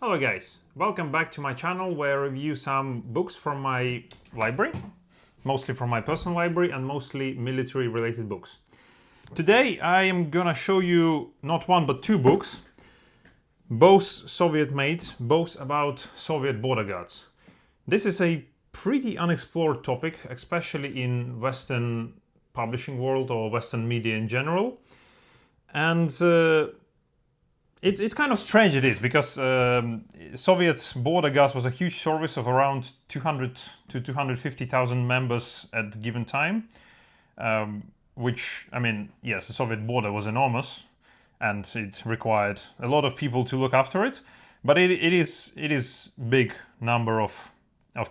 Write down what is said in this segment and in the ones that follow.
Hello guys, welcome back to my channel where I review some books from my library, mostly from my personal library and mostly military related books. Today I am gonna show you not one but two books, both Soviet made, both about Soviet border guards. This is a pretty unexplored topic, especially in Western publishing world or Western media in general. And it's kind of strange it is because Soviet border guards was a huge service of around 200 to 250,000 members at a given time, which, I mean, yes, the Soviet border was enormous and it required a lot of people to look after it, but it is big number of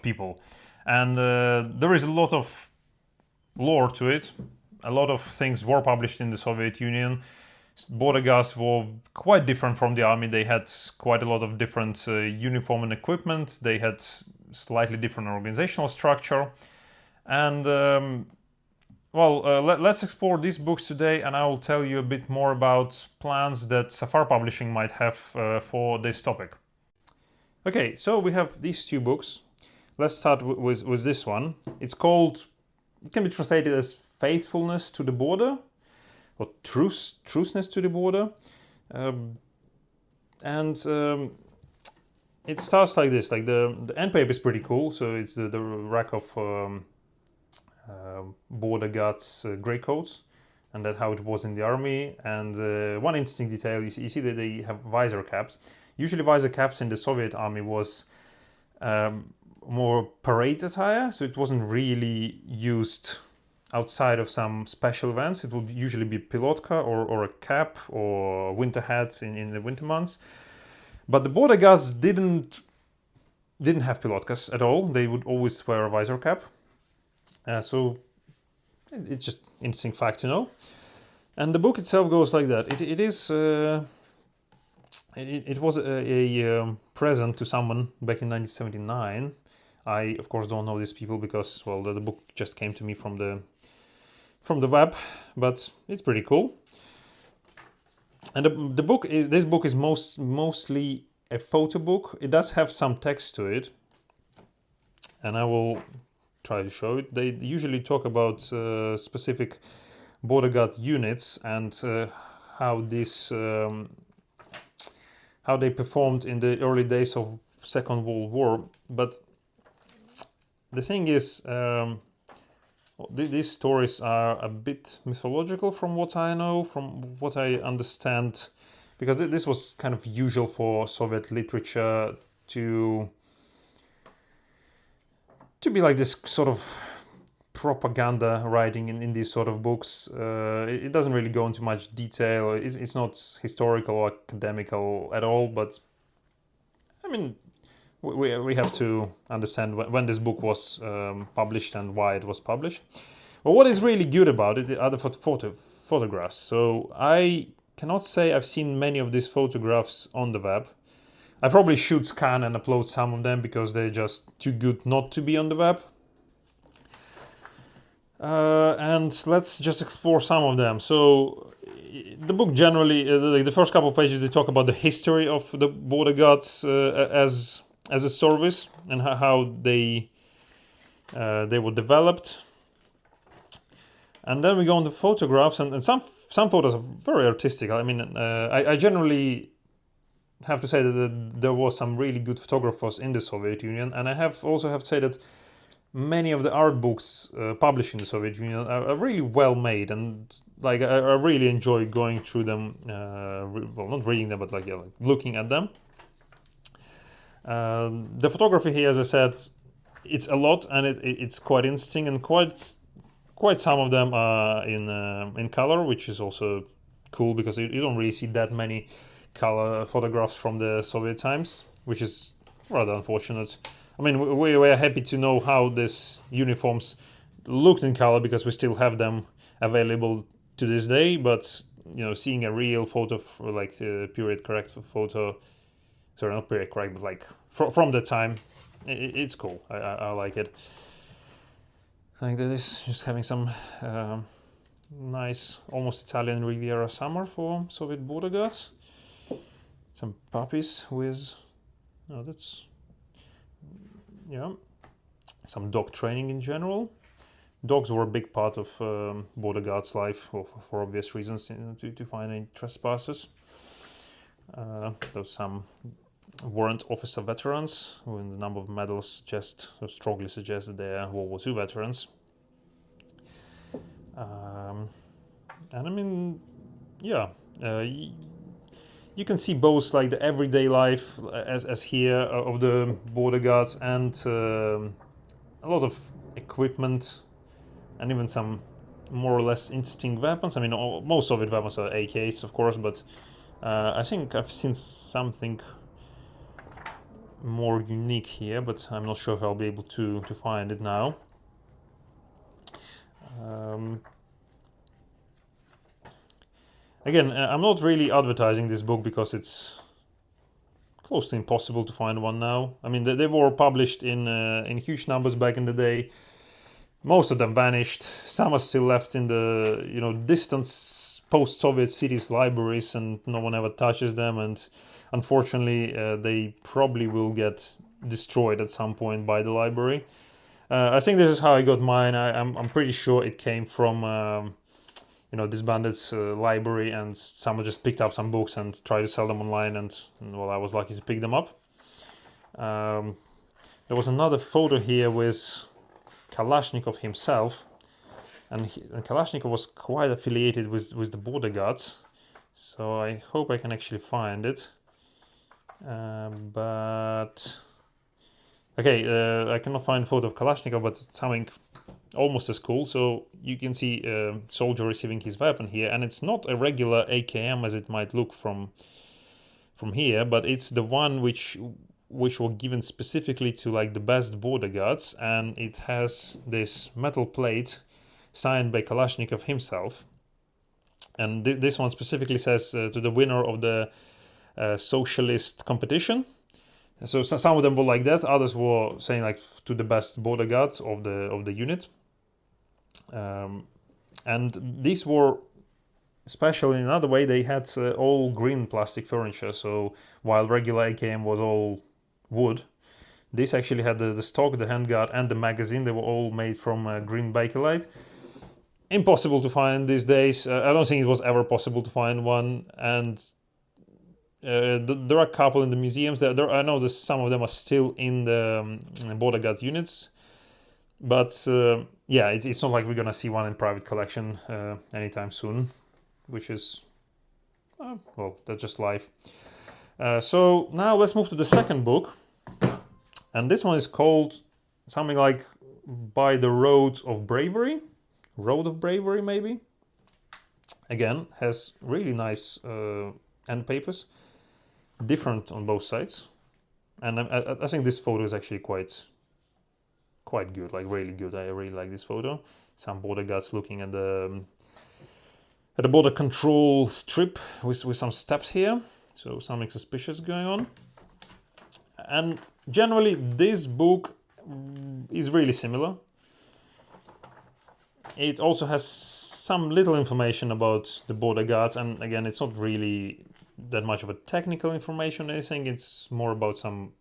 people, and there is a lot of lore to it. A lot of things were published in the Soviet Union. Border guards were quite different from the army. They had quite a lot of different uniform and equipment. They had slightly different organizational structure. And let's explore these books today, and I will tell you a bit more about plans that Safar Publishing might have for this topic. Okay, so we have these two books. Let's start with this one. It's called, it can be translated as Faithfulness to the Border, or truceness to the border, it starts like this. Like the end paper is pretty cool. So it's the rack of border guards grey coats, and that's how it was in the army. And one interesting detail, you see that they have visor caps. Usually visor caps in the Soviet army was more parade attire, so it wasn't really used outside of some special events. It would usually be pilotka or a cap or winter hats in the winter months. But the border guards didn't have pilotkas at all. They would always wear a visor cap. So it's just interesting fact to know. And the book itself goes like that. It was a present to someone back in 1979. I of course don't know these people because, well, the book just came to me from the web, but it's pretty cool. And this book is mostly a photo book. It does have some text to it, and I will try to show it. They usually talk about specific border guard units and how they performed in the early days of Second World War. But the thing is, these stories are a bit mythological from what I know, from what I understand, because this was kind of usual for Soviet literature to be like this sort of propaganda writing in these sort of books. It doesn't really go into much detail. It's not historical or academical at all, but I mean, we have to understand when this book was published and why it was published. But what is really good about it are the photographs. So I cannot say I've seen many of these photographs on the web. I probably should scan and upload some of them because they're just too good not to be on the web. And let's just explore some of them. So the book generally, the first couple of pages, they talk about the history of the border guards as a service and how they were developed. And then we go on the photographs, and some photos are very artistic. I mean, I generally have to say that there was some really good photographers in the Soviet Union, and I also have to say that many of the art books published in the Soviet Union are really well made, and like I really enjoy going through them. Well, not reading them, but like looking at them. The photography here, as I said, it's a lot, and it's quite interesting, and quite some of them are in color, which is also cool because you don't really see that many color photographs from the Soviet times, which is rather unfortunate. I mean, we were happy to know how these uniforms looked in color because we still have them available to this day, but you know, seeing a real photo, like period correct photo, sorry, not period correct, but like from the time, it's cool. I like it. I think that is just having some nice, almost Italian Riviera summer for Soviet border guards. Some puppies with Oh, that's, yeah, some dog training in general. Dogs were a big part of border guards' life for obvious reasons, to find any trespassers. There's some warrant officer veterans who, in the number of medals, strongly suggest that they are World War II veterans. And I mean, yeah, you can see both like the everyday life as here of the border guards, and a lot of equipment, and even some more or less interesting weapons. I mean, most Soviet weapons are AKs, of course, but I think I've seen something more unique here, but I'm not sure if I'll be able to find it now. Again, I'm not really advertising this book because it's close to impossible to find one now. I mean, they were published in huge numbers back in the day. Most of them vanished. Some are still left in the distant post-Soviet cities' libraries, and no one ever touches them. And unfortunately, they probably will get destroyed at some point by the library. I think this is how I got mine. I'm pretty sure it came from this bandit's library, and someone just picked up some books and tried to sell them online, and well, I was lucky to pick them up. There was another photo here with Kalashnikov himself, and Kalashnikov was quite affiliated with the border guards, so I hope I can actually find it. But okay, I cannot find a photo of Kalashnikov, but something almost as cool. So you can see a soldier receiving his weapon here, and it's not a regular AKM as it might look from here, but it's the one which were given specifically to like the best border guards, and it has this metal plate signed by Kalashnikov himself. And this one specifically says to the winner of the socialist competition. So some of them were like that. Others were saying like to the best border guards of the unit. And these were special in another way. They had all green plastic furniture. So while regular AKM was all wood, this actually had the stock, the handguard, and the magazine. They were all made from green bakelite. Impossible to find these days. I don't think it was ever possible to find one. And there are a couple in the museums. I know that some of them are still in the border guard units, but yeah, it's not like we're gonna see one in private collection anytime soon, which is well, that's just life. So now let's move to the second book, and this one is called something like By the Road of Bravery, maybe. Again, has really nice end papers, different on both sides, and I think this photo is actually quite good, like really good. I really like this photo. Some border guards looking at the border control strip with some steps here, so something suspicious going on. And generally this book is really similar. It also has some little information about the border guards, and again, it's not really that much of a technical information or anything. It's more about some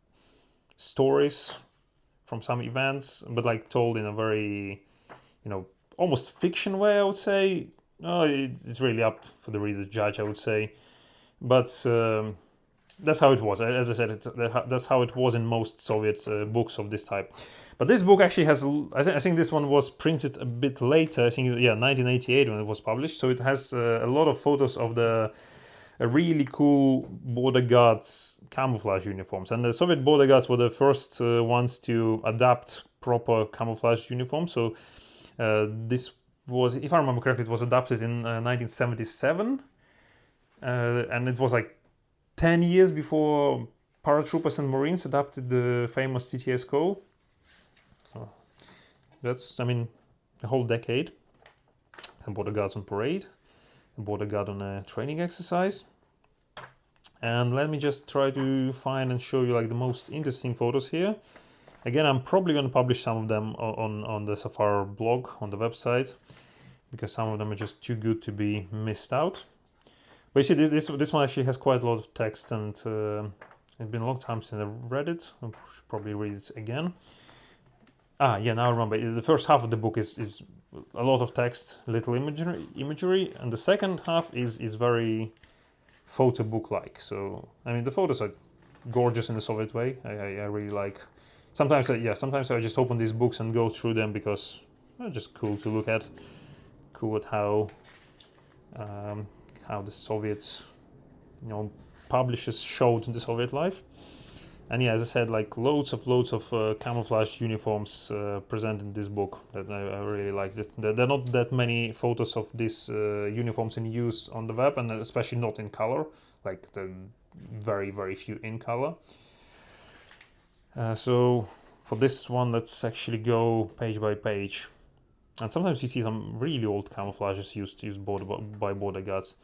stories from some events, but like told in a very, almost fiction way, I would say. It's really up for the reader to judge, I would say. But that's how it was. As I said, that's how it was in most Soviet books of this type. But this book actually has, I think this one was printed a bit later, I think, 1988 when it was published. So it has a lot of photos of the really cool border guards camouflage uniforms. And the Soviet border guards were the first ones to adapt proper camouflage uniforms. So this was, if I remember correctly, it was adapted in 1977. And it was like 10 years before paratroopers and Marines adapted the famous TTS-Co. That's, I mean, a whole decade. And border guards on parade, a border guard on a training exercise. And let me just try to find and show you like the most interesting photos here. Again, I'm probably going to publish some of them on the Safar blog on the website, because some of them are just too good to be missed out. But you see, this one actually has quite a lot of text and It's been a long time since I've read it. I should probably read it again. Yeah, now I remember. The first half of the book is a lot of text, little imagery, and the second half is very photo book-like. So, I mean, the photos are gorgeous in the Soviet way. I really like. Sometimes I just open these books and go through them because they're just cool to look at. Cool at how the Soviets, publishers showed the Soviet life. And yeah, as I said, like loads of camouflage uniforms present in this book that I really like. There are not that many photos of these uniforms in use on the web, and especially not in color. Like the very few in color. So for this one, let's actually go page by page. And sometimes you see some really old camouflages used by border guards,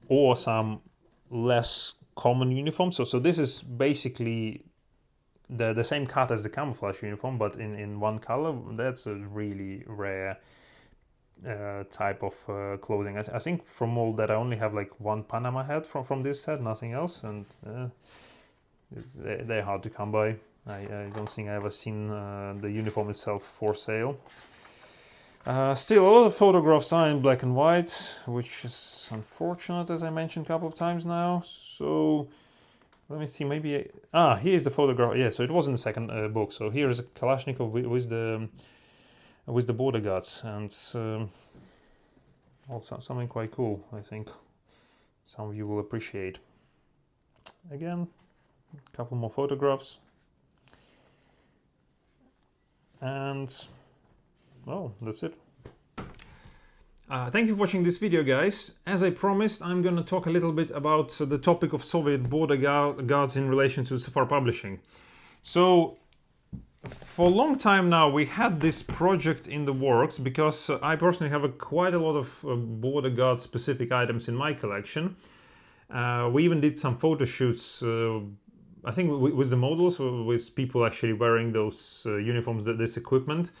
or some less common uniforms. So this is basically the same cut as the camouflage uniform, but in one color. That's a really rare type of clothing. I think from all that I only have like one Panama hat from this set, nothing else, and they're hard to come by. I don't think I ever seen the uniform itself for sale. Still, a lot of photographs are in black and white, which is unfortunate, as I mentioned a couple of times now. So let me see, maybe here's the photograph. Yeah, so it was in the second book. So here is a Kalashnikov with the border guards, and also something quite cool. I think some of you will appreciate. Again, a couple more photographs, and well, that's it. Thank you for watching this video, guys. As I promised, I'm going to talk a little bit about the topic of Soviet border guards in relation to Sephora Publishing. So, for a long time now, we had this project in the works because I personally have quite a lot of border guard specific items in my collection. We even did some photo shoots, I think with the models, with people actually wearing those uniforms, this equipment.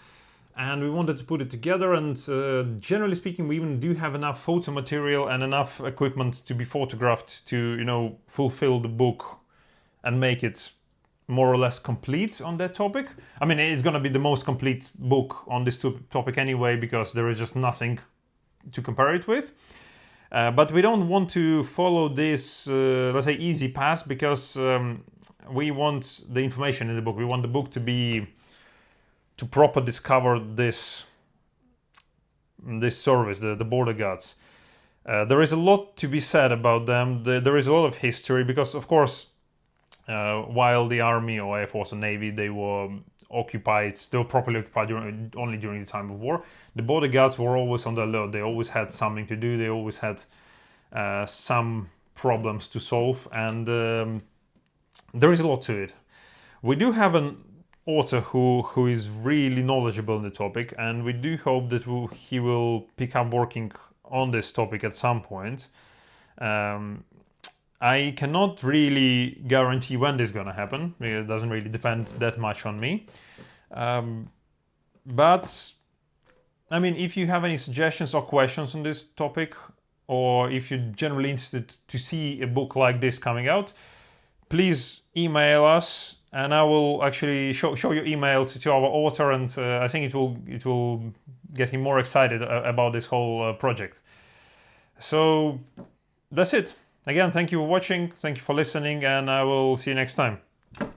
And we wanted to put it together, and generally speaking, we even do have enough photo material and enough equipment to be photographed to, fulfill the book and make it more or less complete on that topic. I mean, it's going to be the most complete book on this topic anyway, because there is just nothing to compare it with. But we don't want to follow this, let's say, easy path, because we want the information in the book. We want the book to proper discover this service, the border guards. There is a lot to be said about them. There is a lot of history, because of course, while the army or Air Force or Navy, they were properly occupied only during the time of war, the border guards were always on the alert. They always had something to do. They always had some problems to solve, and there is a lot to it. We do have an author who is really knowledgeable in the topic, and we do hope that he will pick up working on this topic at some point. I cannot really guarantee when this is going to happen. It doesn't really depend that much on me. But I mean, if you have any suggestions or questions on this topic, or if you're generally interested to see a book like this coming out, please email us, and I will actually show your email to our author, and I think it will get him more excited about this whole project. So that's it. Again, thank you for watching, thank you for listening, and I will see you next time.